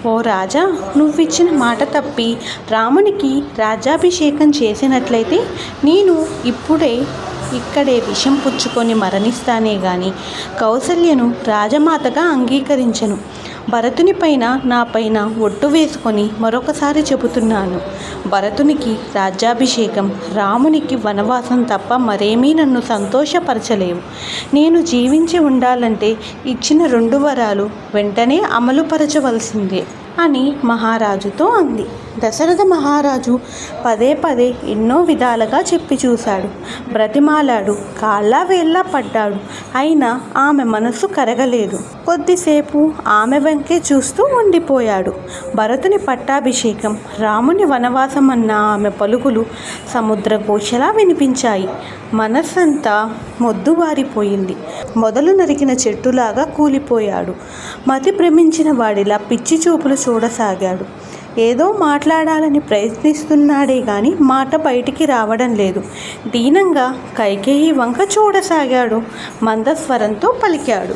ఓ రాజా, నువ్విచ్చిన మాట తప్పి రామునికి రాజ్యాభిషేకం చేసినట్లయితే నేను ఇక్కడే విషం పుచ్చుకొని మరణిస్తానే గాని కౌసల్యను రాజమాతగా అంగీకరించను. భరతుని పైన నా పైన ఒట్టు వేసుకొని మరొకసారి చెబుతున్నాను. భరతునికి రాజ్యాభిషేకం, రామునికి వనవాసం తప్ప మరేమీ నన్ను సంతోషపరచలేవు. నేను జీవించి ఉండాలంటే ఇచ్చిన 2 వరాలు వెంటనే అమలుపరచవలసిందే అని మహారాజుతో అంది. దశరథ మహారాజు పదే పదే ఎన్నో విధాలుగా చెప్పి చూశాడు, బ్రతిమాలాడు, కాళ్ళ వేళ్ళ పడ్డాడు. అయినా ఆమె మనసు కరగలేదు. కొద్దిసేపు ఆమె వెంకే చూస్తూ ఉండిపోయాడు. భరతుని పట్టాభిషేకం, రాముని వనవాసం అన్న ఆమె పలుకులు సముద్రఘోషలా వినిపించాయి. మనస్సంతా మొద్దుబారిపోయింది. మొదలు నరికిన చెట్టులాగా కూలిపోయాడు. మతి భ్రమించిన వాడిలా పిచ్చి చూపులు చూడసాగాడు. ఏదో మాట్లాడాలని ప్రయత్నిస్తున్నాడే గాని మాట బయటికి రావడం లేదు. దీనంగా కైకేయి వంక చూడసాగాడు. మందస్వరంతో పలికాడు.